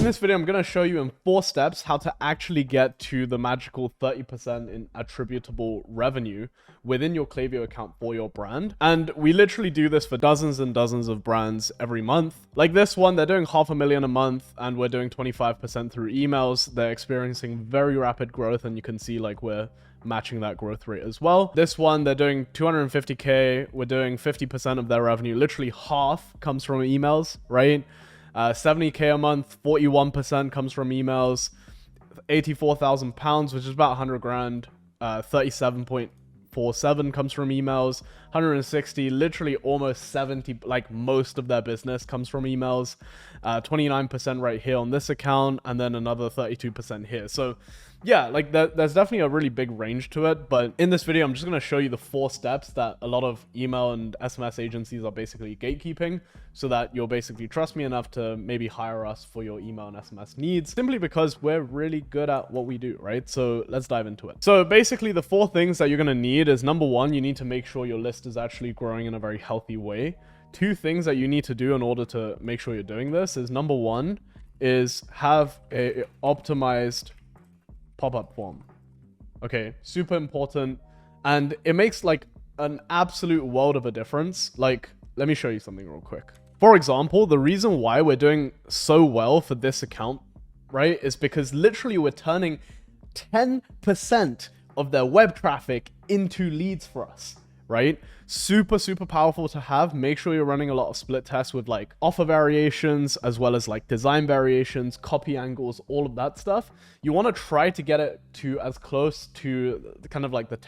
this video, I'm going to show you in 4 steps how to actually get to the magical 30% in attributable revenue within your Klaviyo account for your brand. And we literally do this for dozens and dozens of brands every month. Like this one, they're doing $500,000 a month and we're doing 25% through emails. They're experiencing very rapid growth, and you can see like we're matching that growth rate as well. This one, they're doing 250K. We're doing 50% of their revenue. Literally half comes from emails, right? 70K a month, 41% comes from emails. 84,000 pounds, which is about 100 grand. 37.47 comes from emails. 160, literally almost 70, like most of their business comes from emails. 29% right here on this account, and then another 32% here. So yeah, like there's definitely a really big range to it. But in this video, I'm just going to show you the 4 steps that a lot of email and SMS agencies are basically gatekeeping, so that you'll basically trust me enough to maybe hire us for your email and SMS needs, simply because we're really good at what we do, right? So let's dive into it. So basically the 4 things that you're going to need is, number 1, you need to make sure your list is actually growing in a very healthy way. 2 things that you need to do in order to make sure you're doing this is, number 1 is have a optimized pop-up form. Okay, super important. And it makes like an absolute world of a difference. Like, let me show you something real quick. For example, the reason why we're doing so well for this account, right, is because literally we're turning 10% of their web traffic into leads for us, right? Super, super powerful to have. Make sure you're running a lot of split tests with like offer variations, as well as like design variations, copy angles, all of that stuff. You want to try to get it to as close to kind of like the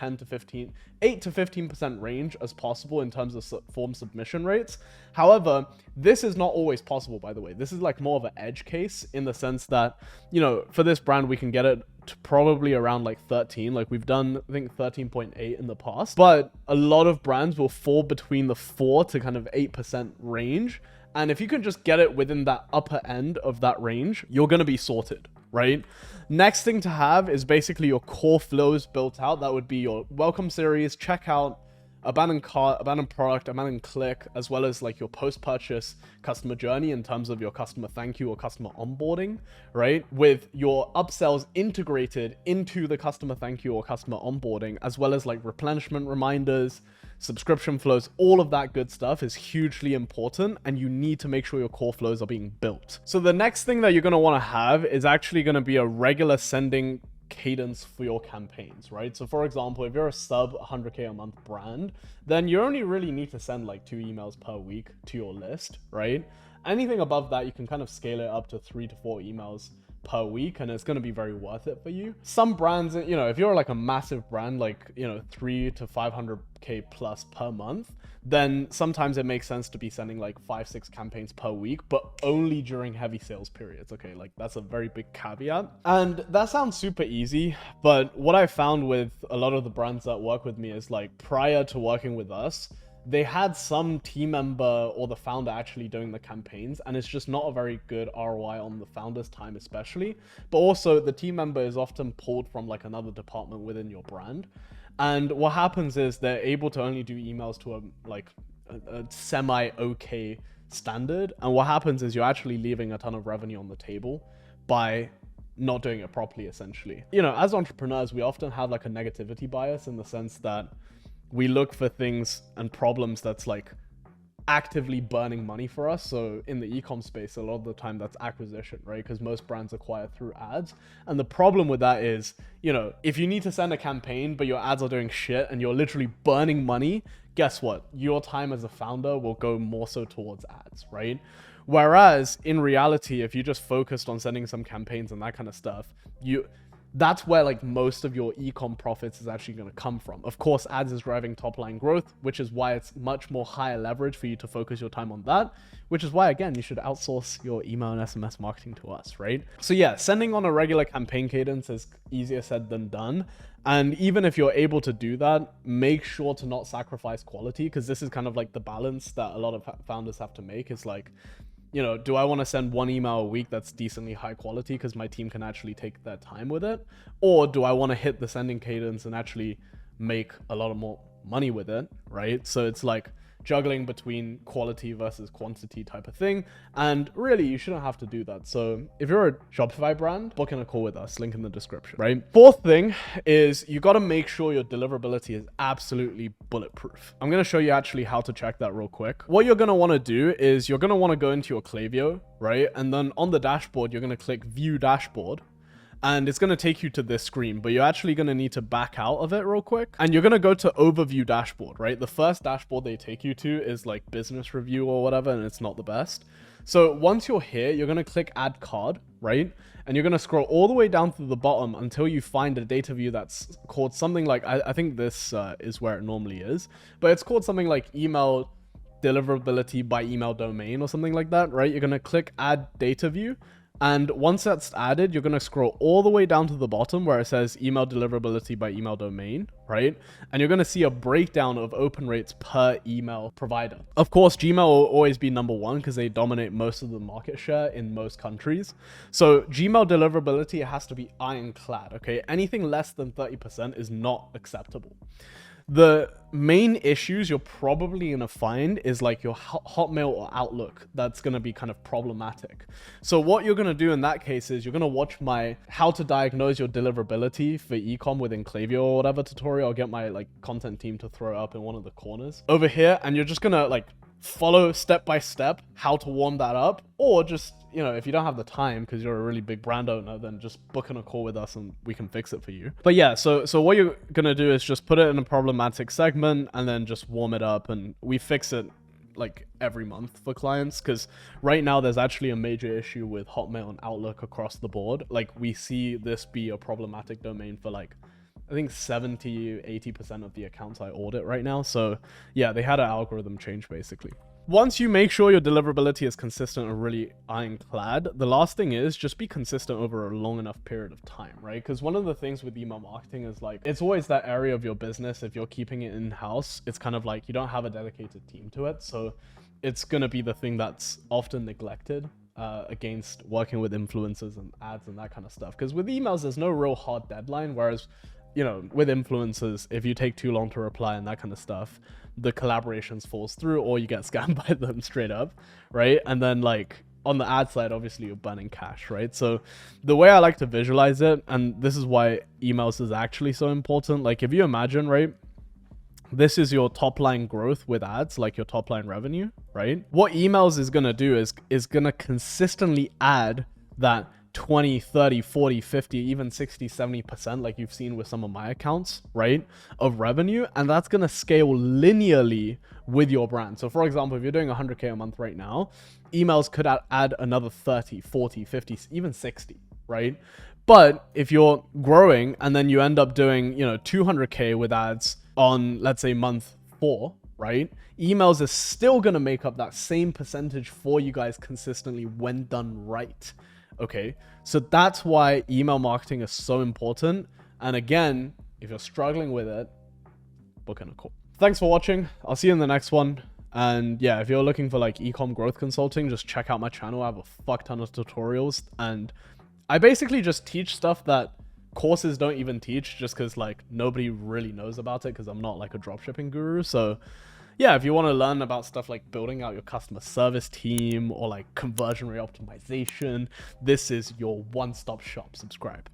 8 to 15% range as possible in terms of form submission rates. However, this is not always possible, by the way. This is like more of an edge case, in the sense that, you know, for this brand, we can get it to probably around like 13. Like we've done, I think, 13.8 in the past, but a lot of brands will fall between the 4 to kind of 8% range. And if you can just get it within that upper end of that range, you're going to be sorted, right? Next thing to have is basically your core flows built out. That would be your welcome series, checkout, abandoned cart, abandoned product, abandoned click, as well as like your post-purchase customer journey in terms of your customer thank you or customer onboarding, right? With your upsells integrated into the customer thank you or customer onboarding, as well as like replenishment reminders, subscription flows. All of that good stuff is hugely important, and you need to make sure your core flows are being built. So the next thing that you're going to want to have is actually going to be a regular sending cadence for your campaigns, right? So for example, if you're a sub 100K a month brand, then you only really need to send like 2 emails per week to your list, right? Anything above that, you can kind of scale it up to 3 to 4 emails per week, and it's going to be very worth it for you. Some brands, you know, if you're like a massive brand, like, you know, 3 to 500K plus per month, then sometimes it makes sense to be sending like 5-6 campaigns per week, but only during heavy sales periods. Okay, like that's a very big caveat. And that sounds super easy, but what I found with a lot of the brands that work with me is, like, prior to working with us, they had some team member or the founder actually doing the campaigns, and it's just not a very good ROI on the founder's time especially. But also the team member is often pulled from like another department within your brand. And what happens is they're able to only do emails to a semi-okay standard. And what happens is you're actually leaving a ton of revenue on the table by not doing it properly, essentially. You know, as entrepreneurs, we often have like a negativity bias, in the sense that we look for things and problems that's like actively burning money for us. So in the e-com space, a lot of the time that's acquisition, right? Because most brands acquire through ads. And the problem with that is, you know, if you need to send a campaign, but your ads are doing shit and you're literally burning money, guess what? Your time as a founder will go more so towards ads, right? Whereas in reality, if you just focused on sending some campaigns and that kind of stuff, that's where like most of your e-com profits is actually going to come from. Of course, ads is driving top line growth, which is why it's much more higher leverage for you to focus your time on that, which is why, again, you should outsource your email and SMS marketing to us, right? So yeah, sending on a regular campaign cadence is easier said than done. And even if you're able to do that, make sure to not sacrifice quality, because this is kind of like the balance that a lot of founders have to make. Is like, you know, do I want to send 1 email a week that's decently high quality because my team can actually take their time with it? Or do I want to hit the sending cadence and actually make a lot of more money with it, right? So it's like, juggling between quality versus quantity type of thing. And really, you shouldn't have to do that. So if you're a Shopify brand, book in a call with us, link in the description, right? Fourth thing is you got to make sure your deliverability is absolutely bulletproof. I'm going to show you actually how to check that real quick. What you're going to want to do is you're going to want to go into your Klaviyo, right? And then on the dashboard, you're going to click view dashboard. And it's going to take you to this screen, but you're actually going to need to back out of it real quick. And you're going to go to overview dashboard, right? The first dashboard they take you to is like business review or whatever, and it's not the best. So once you're here, you're going to click add card, right? And you're going to scroll all the way down to the bottom until you find a data view that's called something like, I think this is where it normally is, but it's called something like email deliverability by email domain or something like that, right? You're going to click add data view. And once that's added, you're going to scroll all the way down to the bottom where it says email deliverability by email domain, right? And you're going to see a breakdown of open rates per email provider. Of course, Gmail will always be number one because they dominate most of the market share in most countries. So Gmail deliverability has to be ironclad, okay? Anything less than 30% is not acceptable. The main issues you're probably going to find is like your Hotmail or Outlook. That's going to be kind of problematic. So what you're going to do in that case is you're going to watch my how to diagnose your deliverability for ecom within Klaviyo or whatever tutorial. I'll get my like content team to throw it up in one of the corners over here. And you're just going to like follow step by step how to warm that up, or just, you know, if you don't have the time because you're a really big brand owner, then just book in a call with us and we can fix it for you. But yeah, so what you're gonna do is just put it in a problematic segment and then just warm it up, and we fix it like every month for clients, because right now there's actually a major issue with Hotmail and Outlook across the board. Like we see this be a problematic domain for like I think 70-80% of the accounts I audit right now. So yeah, they had an algorithm change basically. Once you make sure your deliverability is consistent and really ironclad, the last thing is just be consistent over a long enough period of time, right? Because one of the things with email marketing is like, it's always that area of your business. If you're keeping it in-house, it's kind of like you don't have a dedicated team to it. So it's going to be the thing that's often neglected against working with influencers and ads and that kind of stuff. Because with emails, there's no real hard deadline. Whereas, you know, with influencers, if you take too long to reply and that kind of stuff, the collaborations falls through or you get scammed by them straight up, right? And then like on the ad side, obviously you're burning cash, right? So the way I like to visualize it, and this is why emails is actually so important, like if you imagine, right, this is your top line growth with ads, like your top line revenue, right? What emails is going to do is going to consistently add that 20, 30, 40, 50, even 60, 70%, like you've seen with some of my accounts, right, of revenue. And that's going to scale linearly with your brand. So for example, if you're doing 100K a month right now, emails could add another 30, 40, 50, even 60, right? But if you're growing and then you end up doing, you know, 200K with ads on, let's say, month 4, right? Emails is still going to make up that same percentage for you guys consistently when done right. Okay, so that's why email marketing is so important. And again, if you're struggling with it, book in a call. Thanks for watching. I'll see you in the next one. And yeah, if you're looking for like ecom growth consulting, just check out my channel. I have a fuck ton of tutorials, and I basically just teach stuff that courses don't even teach, just because like nobody really knows about it, because I'm not like a dropshipping guru. So yeah, if you want to learn about stuff like building out your customer service team or like conversion rate optimization, this is your one-stop shop. Subscribe.